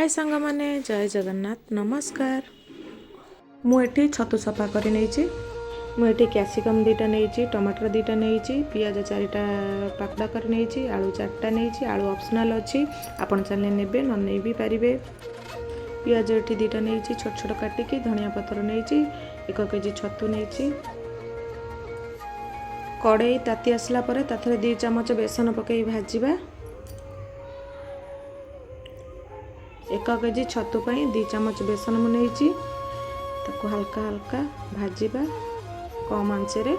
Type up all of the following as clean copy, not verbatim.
हाय सांग माने जय जगन्नाथ नमस्कार। मुझे छतु सफा कर मुझे कैप्सिकम दुईटा नहीं टमाटर दुईटा नहीं पियाज 4टा पाकड़ा कर नहीं आलू 4टा नहीं आलू ऑप्शनल अच्छी आपण चाहिए नेबे न नहीं भी पारे। पियाज ये दुईटा नहीं छोट छोट काटिकी धनिया पतर नहीं 1 केजी छतु नहीं कड़ई ताती आसला 2 चामच बेसन पकई भाजवा 1 केजी छतु 2 चामच बेसन मुझे हल्का हल्का भाजवा कम आंच रे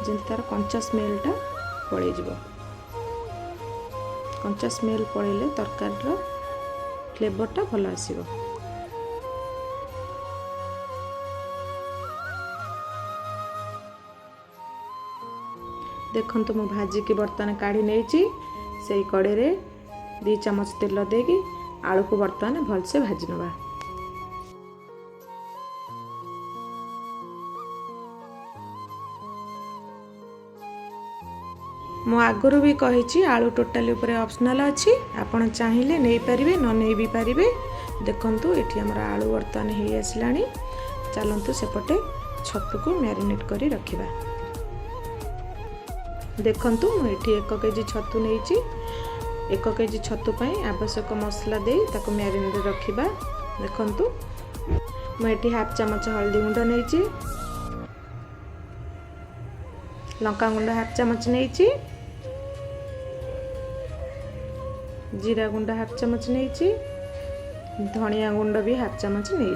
जमी तार कंचा स्मेलटा पलैज कंचा स्मेल पलैले तरकारी फ्लेवरटा भल आसो। देखंतु मु भाजिकी बर्तमान काढ़ी नहीं से कड़े 2 चामच तेल देगी आलू को बर्तमान भलसे भाजी नवा। मो आगुरी भी कही आलू टोटाली ऊपर ऑप्शनल अच्छी आपण चाहिए नहीं पारे न नहीं भी पारे। देखंतु एठी हमर आलू बर्तमान हो आसला चलतु सेपटे छतु को मैरिनेट करी रखिबा। देखंतु मुझे 1 केजी छतु नहीं 1 केजी छतु आवश्यक मसला दे ताको मैरिनेट रखिबा। देखंतु मुझे 1/2 चामच हल्दी गुंड नहीं लंका गुंड 1/2 चामच नहीं जीरा गुंड 1/2 चामच नहीं धनिया गुंड भी 1/2 चामच नहीं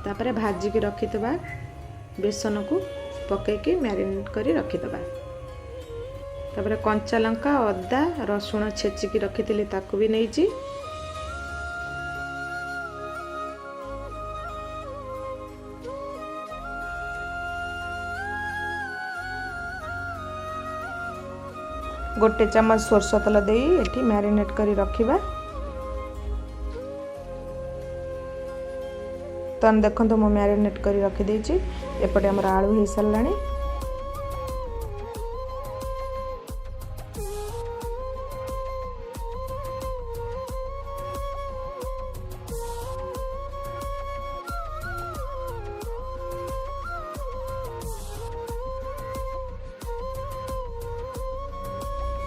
तापर भाजी की रखिथबा बेसन को पकईकी मैरिनेट करी रखिथबा। तापर कंचा लंका अदा रसुण छेचिकी रखी ताकू भी नहीं गोटे चामच सोरष तेल दे एठी मैरिनेट करी रखिबा। तन देखंतु मो मैरिनेट करी रखी देछि एपटे हमर आलू हे सल्लानी।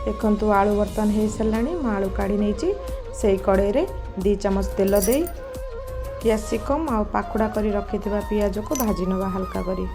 देखंतु आलू बर्तन हो साराणी मु आलू काढ़ी नहीं से कड़े 2 चामच तेल दे कैप्सिकम आ पाकुड़ा करी रखिथिबा पियाज को भाजी नवा हल्का करी।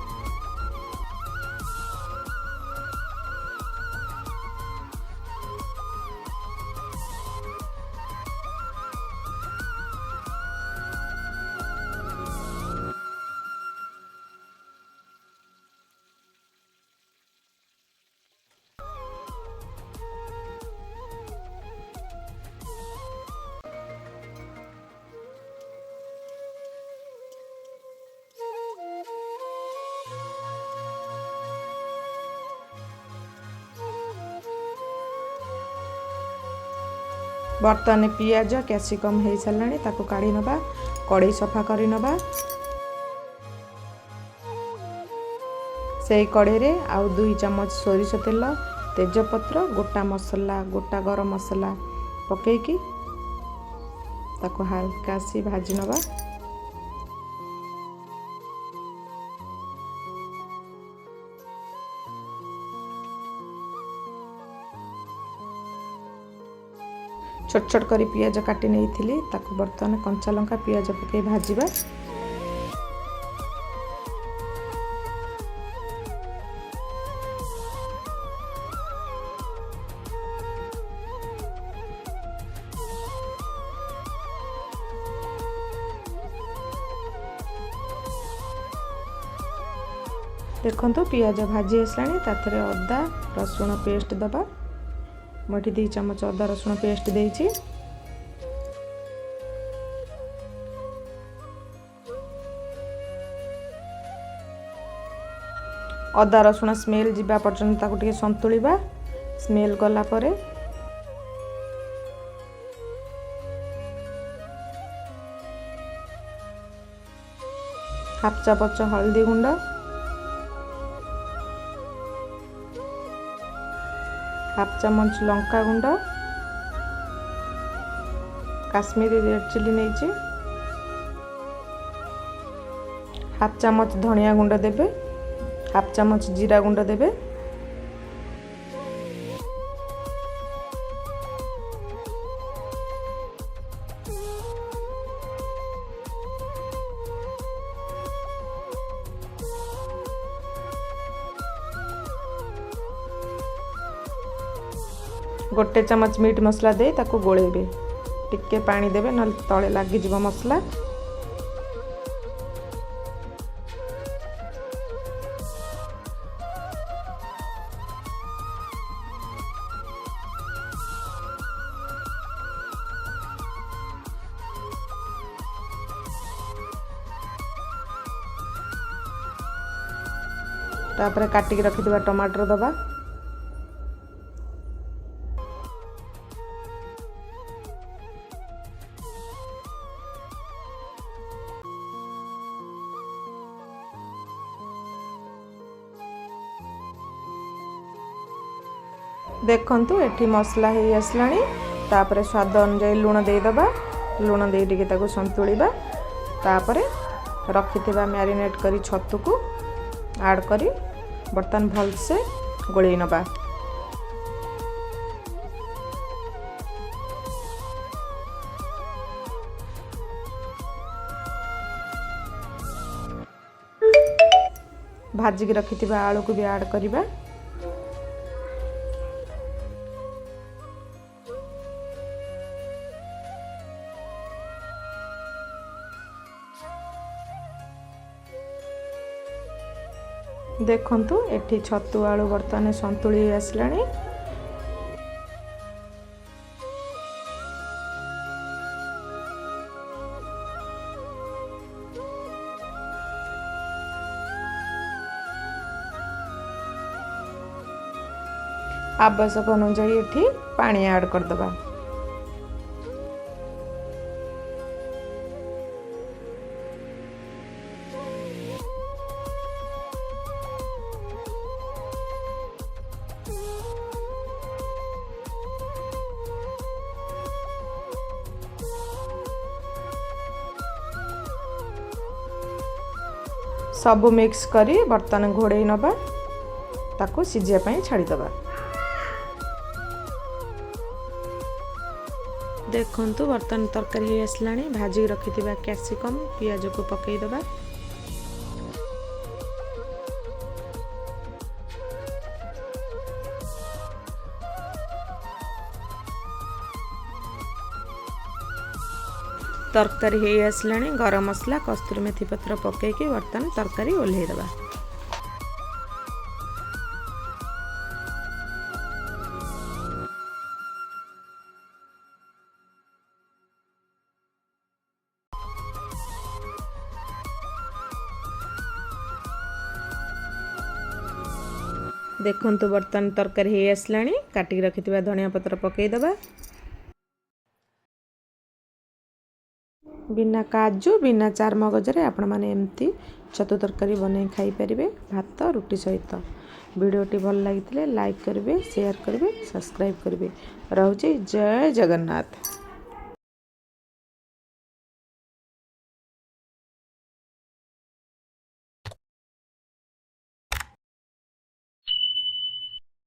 बर्तमान पियाज कैप्सिकम हो साराणी ताको काढ़ी नवा कड़ई सफा करी नवा से कड़े आउ 2 चामच सोरिष तेल तेजपत्र गोटा मसला गोटा गरम मसला पकईकी ताको हल्का सी भाजी नवा। छोट छोट करी पियाज काटी नहीं थी ताको बर्तमान कंचा लंका पियाज पकई भाजवा। देखंतु पियाज भाजी आसलानी ताथरे अदा रसुण पेस्ट दबा मुझे 2 चामच अदा रसुण पेस्ट देइछि। अदा रसुण स्मेल जिबा पर्यंत ताको टिके संतुलिबा। स्मेल गला परे हाफ चामच हल्दी गुंड 1/2 चामच लंका गुंड काश्मीरी रेड चिली नहीं, हाफ चामच धनिया गुंड देबे, हाफ चामच जीरा गुंड देबे, गोटे चमच मीट मसला दे ताको गोलेबे, टिके पानी देबे न तले लागी जीव मसला। तापर काटिक रखिथिबा टमाटर दबा, देखंतु एठी मसला हे आसलाणी। तापर स्वाद अनुसार लुण देदबा, लुण दे टिके ताको संतुलिबा। तापर रखिथिबा मैरिनेट करी छतु को ऐड करी बर्तन भल से गोळेई नबा। भाजी की रखिथिबा आलू को भी ऐड करिबा। देखंतु एठी छतु आलू बर्तन संतुली आसलाणी। आवश्यक अनुसार एठी पानी ऐड कर दबा। सब मिक्स करी बर्तन घोड़े नबा, ताको सिझिया पई छाड़ी दबा। देखंतु बर्तन तरकारी हे आसलाणी। भाजी रखिथिबा कैप्सिकम पियाज को पकई दबा। तरकारी हे आसलाणी। गरम मसला कस्तूरी मेथी पत्र पकईकी बर्तन तरकारी ओल्हे दबा। देखंतु बर्तन तरकारी हे आसलाणी। काटिक रखिथिबा धनिया पत्र पकई दबा। बिना काजू बिना चार मगजरे आपण माने एमती छतु तरकारी बनै खाई परिबे भात रुटी सहित। वीडियोटी भल लागिथिले लाइक करिवे, शेयर करिवे, सब्सक्राइब करिवे। रहउची जय जगन्नाथ।